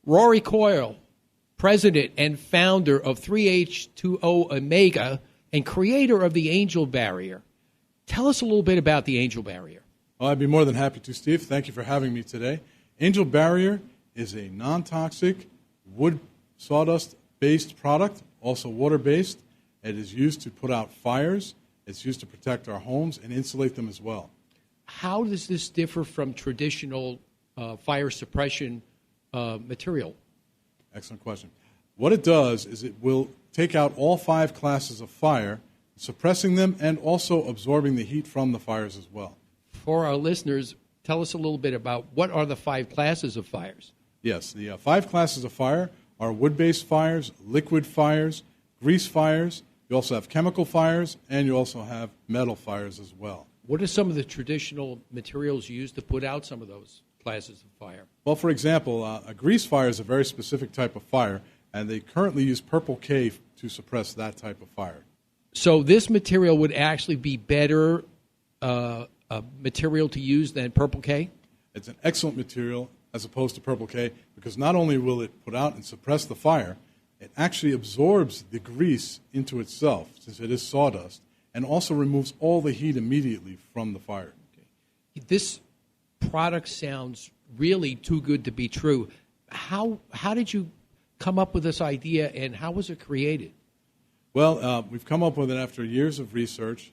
Rory Coyle, president and founder of 3H2O Omega and creator of the Angel Barrier. Tell us a little bit about the Angel Barrier. Well, I'd be more than happy to, Steve. Thank you for having me today. Angel Barrier is a non-toxic wood sawdust-based product, also water-based. It is used to put out fires. It's used to protect our homes and insulate them as well. How does this differ from traditional fire suppression material? Excellent question. What it does is it will take out all 5 classes of fire, suppressing them and also absorbing the heat from the fires as well. For our listeners, tell us a little bit about what are the 5 classes of fires? Yes, the 5 classes of fire are wood-based fires, liquid fires, grease fires. You also have chemical fires, and you also have metal fires as well. What are some of the traditional materials used to put out some of those classes of fire? Well, for example, a grease fire is a very specific type of fire, and they currently use Purple K to suppress that type of fire. So this material would actually be better material to use than Purple K? It's an excellent material as opposed to Purple K because not only will it put out and suppress the fire, it actually absorbs the grease into itself, since it is sawdust, and also removes all the heat immediately from the fire. Okay. This product sounds really too good to be true. How did you come up with this idea, and how was it created? Well, we've come up with it after years of research.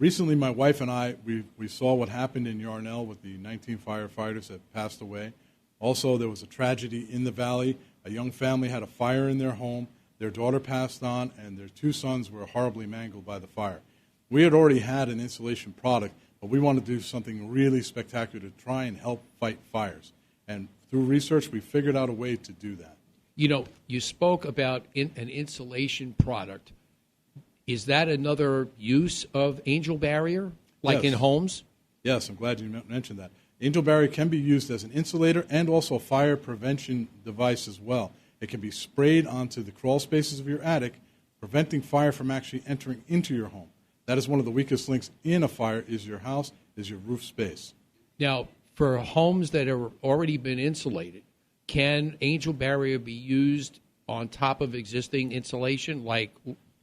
Recently, my wife and I, we saw what happened in Yarnell with the 19 firefighters that passed away. Also, there was a tragedy in the valley. A young family had a fire in their home. Their daughter passed on, and their 2 sons were horribly mangled by the fire. We had already had an insulation product, but we wanted to do something really spectacular to try and help fight fires. And through research, we figured out a way to do that. You know, you spoke about an insulation product. Is that another use of Angel Barrier, like Yes. in homes? Yes, I'm glad you mentioned that. Angel Barrier can be used as an insulator and also a fire prevention device as well. It can be sprayed onto the crawl spaces of your attic, preventing fire from actually entering into your home. That is one of the weakest links in a fire is your house, is your roof space. Now, for homes that have already been insulated, can Angel Barrier be used on top of existing insulation, like,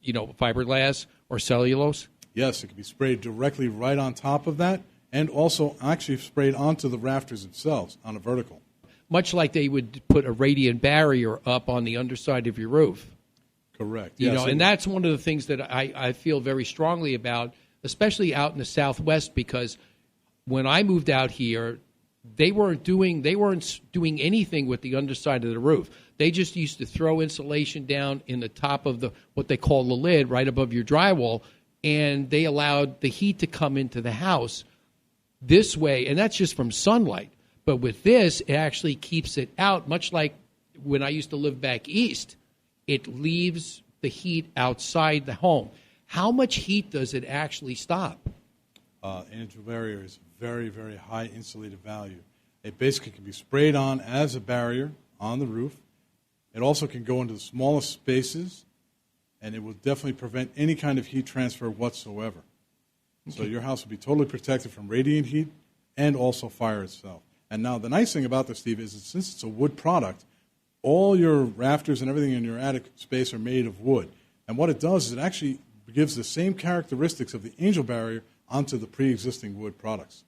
you know, fiberglass or cellulose? Yes, it can be sprayed directly right on top of that, and also actually sprayed onto the rafters themselves on a vertical. Much like they would put a radiant barrier up on the underside of your roof. Correct. You Yes, know, and that's one of the things that I feel very strongly about, especially out in the Southwest, because when I moved out here, they weren't doing anything with the underside of the roof. They just used to throw insulation down in the top of the what they call the lid, right above your drywall, and they allowed the heat to come into the house this way, and that's just from sunlight. But with this, it actually keeps it out, much like when I used to live back east. It leaves the heat outside the home. How much heat does it actually stop? Angel Barrier is very, very high insulative value. It basically can be sprayed on as a barrier on the roof. It also can go into the smallest spaces, and it will definitely prevent any kind of heat transfer whatsoever. Okay. So your house will be totally protected from radiant heat and also fire itself. And now the nice thing about this, Steve, is that since it's a wood product, all your rafters and everything in your attic space are made of wood. And what it does is it actually gives the same characteristics of the Angel Barrier onto the pre-existing wood products.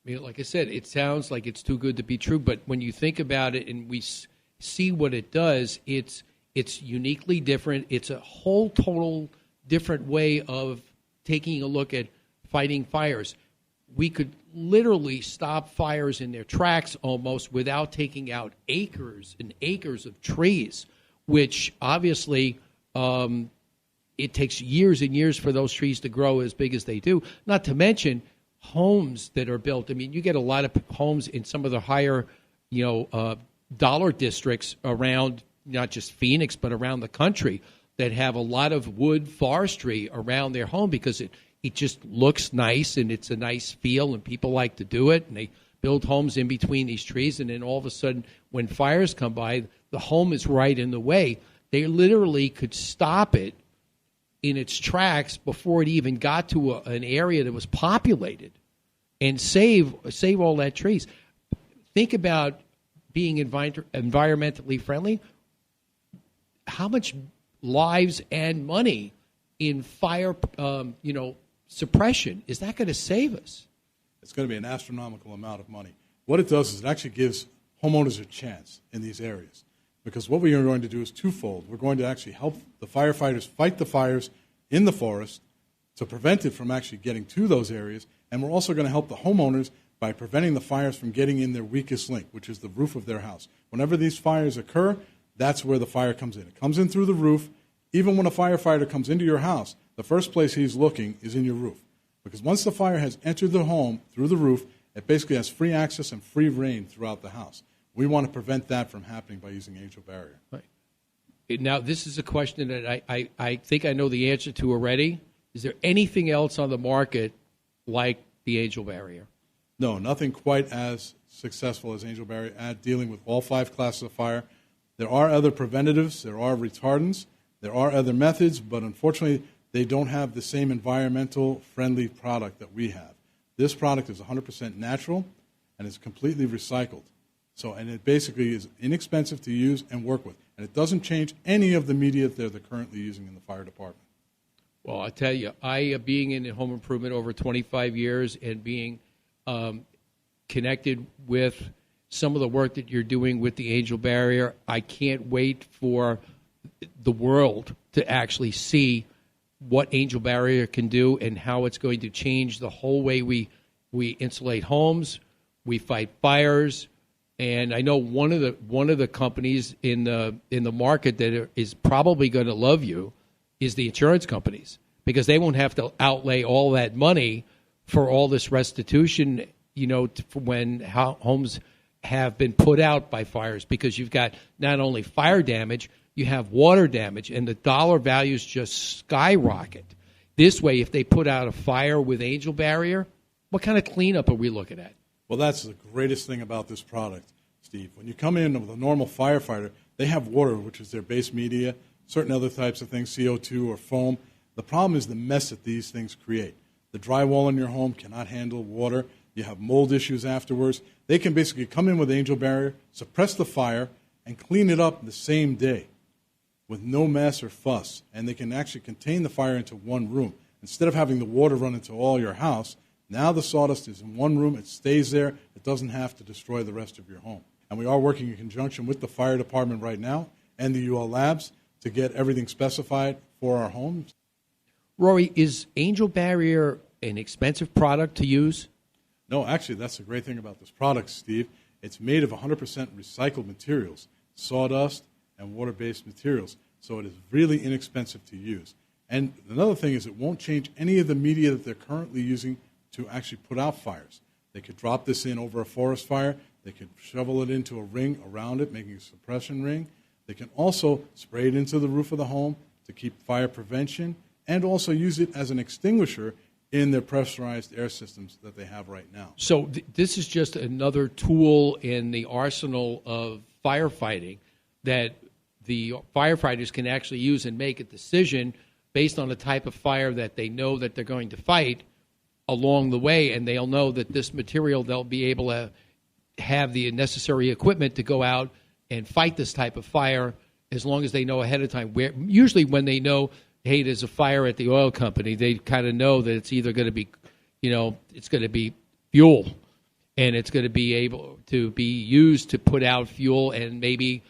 I mean, like I said, it sounds like it's too good to be true, but when you think about it and we see what it does, it's uniquely different. It's a whole total different way of taking a look at fighting fires. We could literally stop fires in their tracks almost without taking out acres and acres of trees, which obviously it takes years and years for those trees to grow as big as they do, not to mention homes that are built. I mean, you get a lot of homes in some of the higher, dollar districts around not just Phoenix, but around the country that have a lot of wood forestry around their home because it just looks nice and it's a nice feel and people like to do it. And they build homes in between these trees. And then all of a sudden, when fires come by, the home is right in the way. They literally could stop it in its tracks before it even got to an area that was populated and save all that trees. Think about being environmentally friendly, how much lives and money in fire, suppression is that going to save us? It's going to be an astronomical amount of money. What it does is it actually gives homeowners a chance in these areas. Because what we are going to do is twofold. We're going to actually help the firefighters fight the fires in the forest to prevent it from actually getting to those areas. And we're also going to help the homeowners by preventing the fires from getting in their weakest link, which is the roof of their house. Whenever these fires occur, that's where the fire comes in. It comes in through the roof. Even when a firefighter comes into your house, the first place he's looking is in your roof. Because once the fire has entered the home through the roof, it basically has free access and free reign throughout the house. We want to prevent that from happening by using Angel Barrier. Right. Now, this is a question that I think I know the answer to already. Is there anything else on the market like the Angel Barrier? No, nothing quite as successful as Angel Barrier at dealing with all 5 classes of fire. There are other preventatives, there are retardants, there are other methods, but unfortunately they don't have the same environmental friendly product that we have. This product is 100% natural and it's completely recycled. And it basically is inexpensive to use and work with. And it doesn't change any of the media that they're currently using in the fire department. Well, I tell you, being in home improvement over 25 years and being connected with some of the work that you're doing with the Angel Barrier, I can't wait for the world to actually see what Angel Barrier can do and how it's going to change the whole way we insulate homes, we fight fires. And I know one of the companies in the market that is probably going to love you is the insurance companies, because they won't have to outlay all that money for all this restitution, when homes have been put out by fires, because you've got not only fire damage, you have water damage, and the dollar values just skyrocket. This way, if they put out a fire with Angel Barrier, what kind of cleanup are we looking at? Well, that's the greatest thing about this product, Steve. When you come in with a normal firefighter, they have water, which is their base media, certain other types of things, CO2 or foam. The problem is the mess that these things create. The drywall in your home cannot handle water. You have mold issues afterwards. They can basically come in with Angel Barrier, suppress the fire, and clean it up the same day with no mess or fuss. And they can actually contain the fire into one room. Instead of having the water run into all your house, now the sawdust is in one room. It stays there. It doesn't have to destroy the rest of your home. And we are working in conjunction with the fire department right now and the UL Labs to get everything specified for our homes. Rory, is Angel Barrier an expensive product to use? No, actually, that's the great thing about this product, Steve. It's made of 100% recycled materials, sawdust and water-based materials, so it is really inexpensive to use. And another thing is it won't change any of the media that they're currently using to actually put out fires. They could drop this in over a forest fire. They could shovel it into a ring around it, making a suppression ring. They can also spray it into the roof of the home to keep fire prevention, and also use it as an extinguisher in their pressurized air systems that they have right now. So this is just another tool in the arsenal of firefighting that the firefighters can actually use and make a decision based on the type of fire that they know that they're going to fight along the way, and they'll know that this material, they'll be able to have the necessary equipment to go out and fight this type of fire as long as they know ahead of time. Usually when they know, hey, there's a fire at the oil company, they kind of know that it's either going to be, it's going to be fuel, and it's going to be able to be used to put out fuel, and maybe,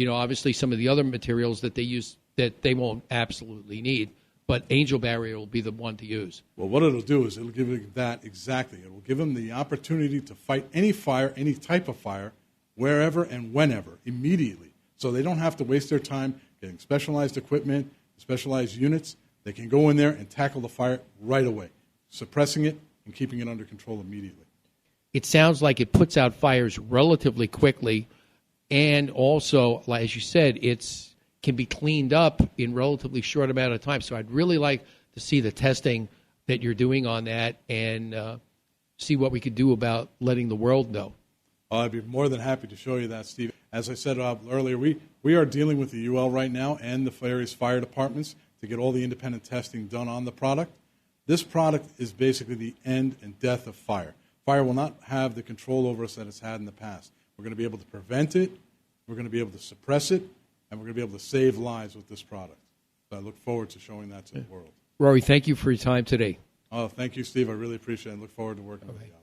obviously some of the other materials that they use that they won't absolutely need. But Angel Barrier will be the one to use. Well, what it'll do is it'll give you that exactly. It will give them the opportunity to fight any fire, any type of fire, wherever and whenever, immediately. So they don't have to waste their time getting specialized equipment, specialized units. They can go in there and tackle the fire right away, suppressing it and keeping it under control immediately. It sounds like it puts out fires relatively quickly, and also, as you said, it's can be cleaned up in relatively short amount of time. So I'd really like to see the testing that you're doing on that and see what we could do about letting the world know. I'd be more than happy to show you that, Steve. As I said earlier, we are dealing with the UL right now and the various fire departments to get all the independent testing done on the product. This product is basically the end and death of fire. Fire will not have the control over us that it's had in the past. We're going to be able to prevent it, we're going to be able to suppress it, and we're going to be able to save lives with this product. So I look forward to showing that to the world. Rory, thank you for your time today. Oh, thank you, Steve. I really appreciate it and look forward to working with you.